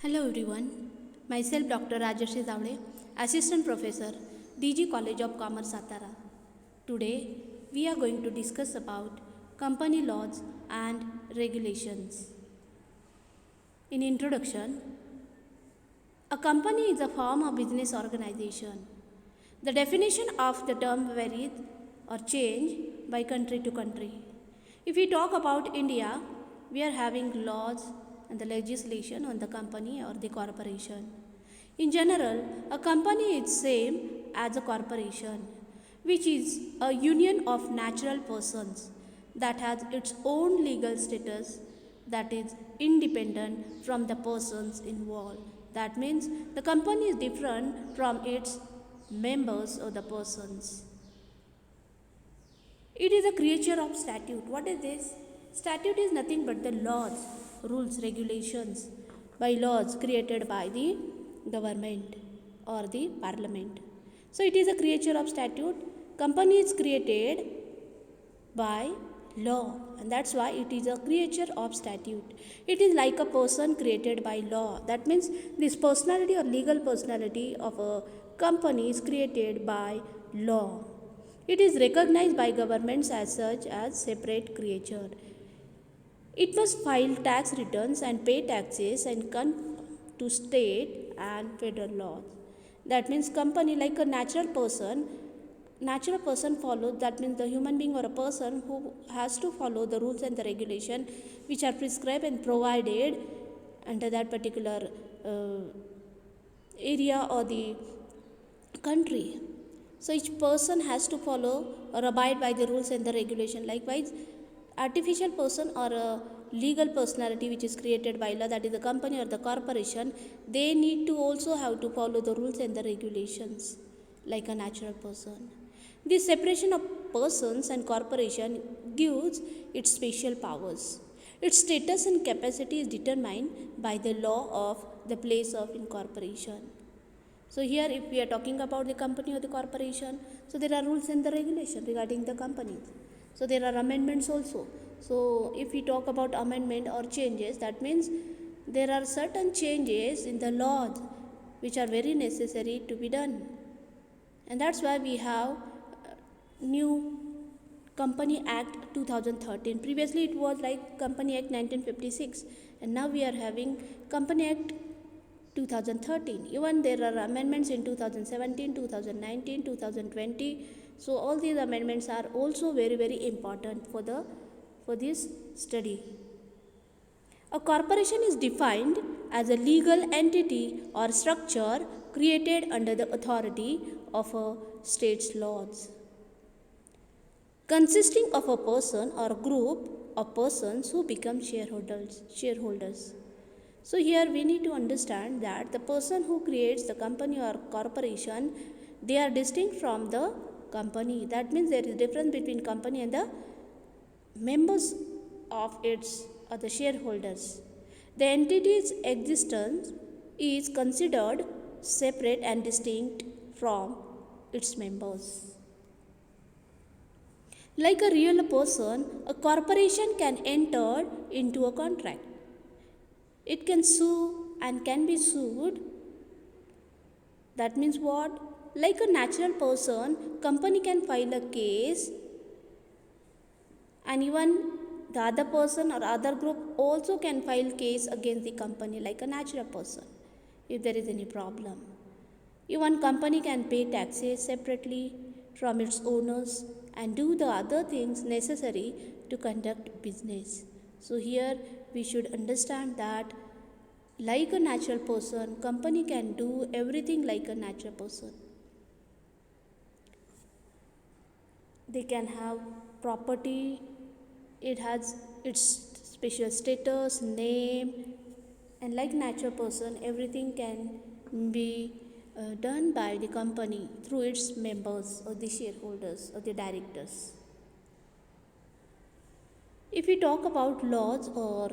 Hello everyone, myself Dr. Rajarshi Zavde, Assistant Professor, DG College of Commerce Satara. Today we are going to discuss about company laws and regulations. In introduction, a company is a form of business organization. The definition of the term varies or change by country to country. If we talk about India, we are having laws and the legislation on the company or the corporation. In general, a company is same as a corporation, which is a union of natural persons that has its own legal status that is independent from the persons involved. That means the company is different from its members or the persons. It is a creature of statute. What is this? Statute is nothing but the laws, rules, regulations, bylaws created by the government or the parliament. So it is a creature of statute. Company is created by law, and that's why it is a creature of statute. It is like a person created by law. That means this personality or legal personality of a company is created by law. It is recognized by governments as such as separate creature. It must file tax returns and pay taxes and conform to state and federal laws. That means company like a natural person follows, that means the human being or a person who has to follow the rules and the regulation which are prescribed and provided under that particular area or the country. So each person has to follow or abide by the rules and the regulation. Likewise, artificial person or a legal personality which is created by law, that is the company or the corporation, they need to also have to follow the rules and the regulations like a natural person. This separation of persons and corporation gives its special powers. Its status and capacity is determined by the law of the place of incorporation. So here if we are talking about the company or the corporation, so there are rules and the regulation regarding the companies. So there are amendments also. So if we talk about amendment or changes, that means there are certain changes in the laws which are very necessary to be done. And that's why we have new Company Act 2013. Previously it was like Company Act 1956, and now we are having Company Act 2013. Even there are amendments in 2017, 2019, 2020. So all these amendments are also very important for this study. A corporation is defined as a legal entity or structure created under the authority of a state's laws, consisting of a person or group of persons who become shareholders. So here we need to understand that the person who creates the company or corporation, they are distinct from the company. That means there is difference between company and the members of its or the shareholders. The entity's existence is considered separate and distinct from its members. Like a real person, a corporation can enter into a contract. It can sue and can be sued. That means what? Like a natural person, company can file a case, and even the other person or other group also can file case against the company like a natural person if there is any problem. Even company can pay taxes separately from its owners and do the other things necessary to conduct business. So here we should understand that like a natural person, company can do everything like a natural person. They can have property, it has its special status, name, and like natural person, everything can be done by the company through its members or the shareholders or the directors. If we talk about laws or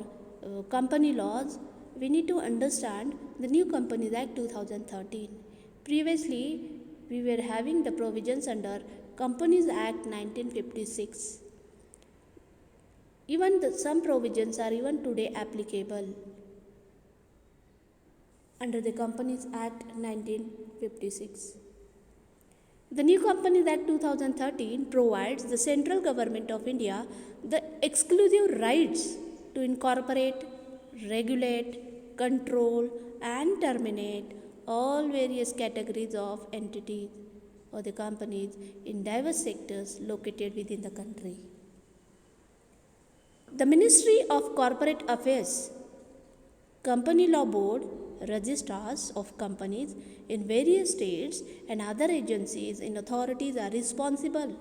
company laws, we need to understand the new Companies Act 2013. Previously, we were having the provisions under Companies Act 1956. Even some provisions are even today applicable. under the Companies Act 1956. The new Companies Act 2013 provides the central government of India the exclusive rights to incorporate, regulate, control, and terminate all various categories of entities or the companies in diverse sectors located within the country. The Ministry of Corporate Affairs, Company Law Board, registrars of companies in various states and other agencies and authorities are responsible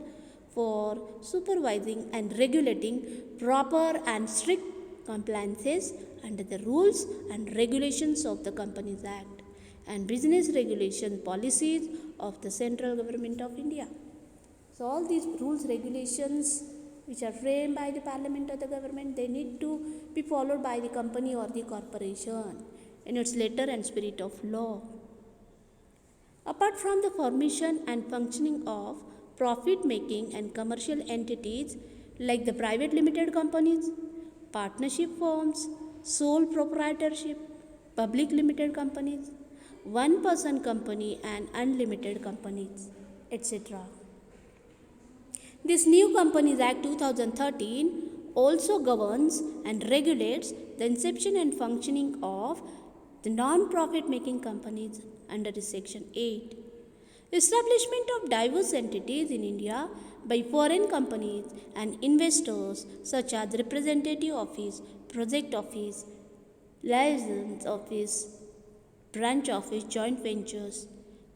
for supervising and regulating proper and strict compliances under the rules and regulations of the Companies Act and business regulation policies of the central government of India. So all these rules, regulations which are framed by the parliament or the government, they need to be followed by the company or the corporation in its letter and spirit of law. Apart from the formation and functioning of profit making and commercial entities like the private limited companies, partnership firms, sole proprietorship, public limited companies, one person company and unlimited companies, etc. This new Companies Act 2013 also governs and regulates the inception and functioning of the non-profit making companies under this section 8. Establishment of diverse entities in India by foreign companies and investors such as representative office, project office, license office, branch office, joint ventures,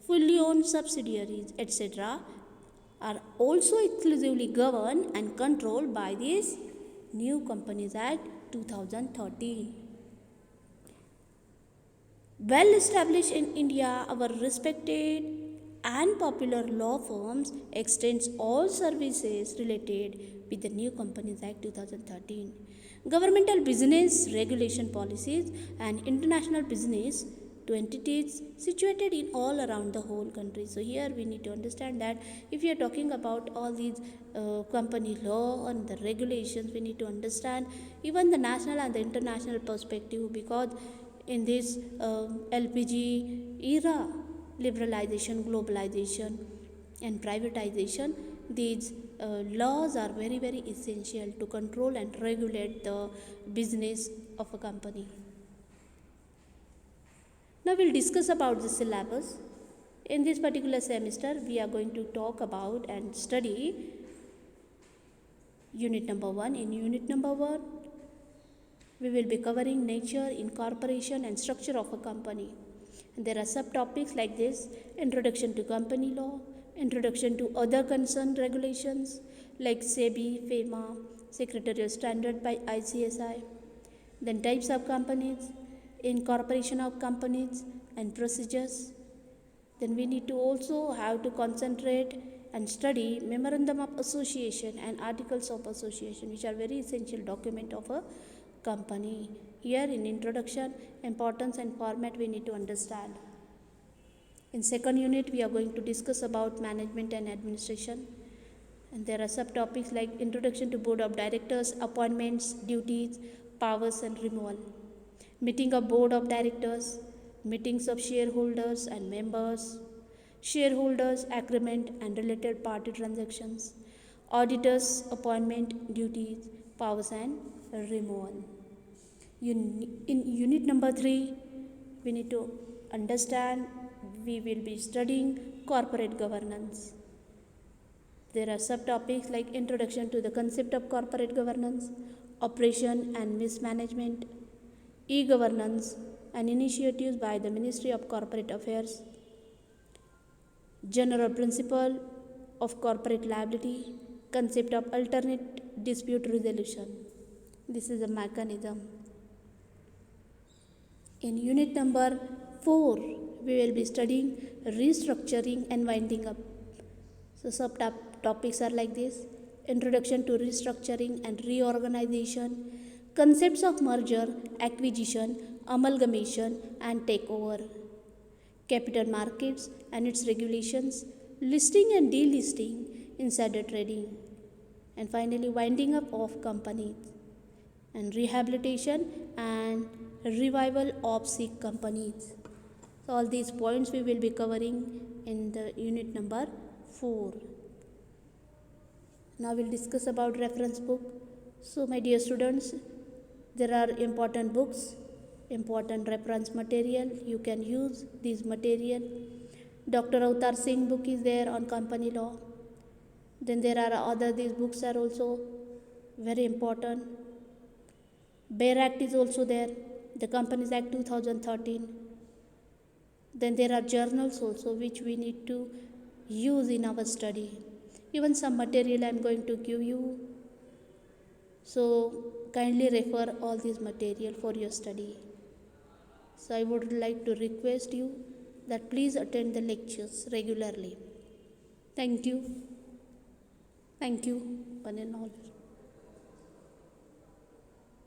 fully owned subsidiaries, etc., are also exclusively governed and controlled by this new Companies Act 2013. Well established in India, our respected and popular law firms extends all services related with the new Companies Act 2013. Governmental business regulation policies and international business to entities situated in all around the whole country. So here we need to understand that if we are talking about all these company law and the regulations, we need to understand even the national and the international perspective, because in this LPG era, liberalization, globalization and privatization, these laws are very essential to control and regulate the business of a company. Now we'll discuss about the syllabus. In this particular semester, we are going to talk about and study unit number 1. In unit number 1, we will be covering nature, incorporation and structure of a company. And there are subtopics like this: introduction to company law, introduction to other concerned regulations like SEBI, FEMA, Secretarial Standard by ICSI, then types of companies, incorporation of companies and procedures. Then we need to also have to concentrate and study memorandum of association and articles of association, which are very essential document of a company. Here in introduction, importance and format we need to understand. In second unit, we are going to discuss about management and administration. And there are subtopics like introduction to board of directors, appointments, duties, powers and removal, meeting of board of directors, meetings of shareholders and members, shareholders agreement and related party transactions, auditors appointment, duties, powers and removal. In unit number 3, we need to understand, we will be studying corporate governance. There are subtopics like introduction to the concept of corporate governance, operation and mismanagement, e-governance and initiatives by the Ministry of Corporate Affairs, general principle of corporate liability, concept of alternate dispute resolution. This is a mechanism. In unit number 4, we will be studying restructuring and winding up. So subtopics are like this: introduction to restructuring and reorganization, concepts of merger, acquisition, amalgamation and takeover, capital markets and its regulations, listing and delisting, insider trading, and finally winding up of companies, and rehabilitation and revival of sick companies. So all these points we will be covering in the unit number 4. Now we'll discuss about reference book. So my dear students, there are important books, important reference material. You can use these material. Dr. Avtar Singh book is there on company law. Then there are other, these books are also very important. Bail Act is also there, the Companies Act 2013. Then there are journals also which we need to use in our study. Even some material I am going to give you. So kindly refer all this material for your study. So I would like to request you that please attend the lectures regularly. Thank you. Thank you, one and all.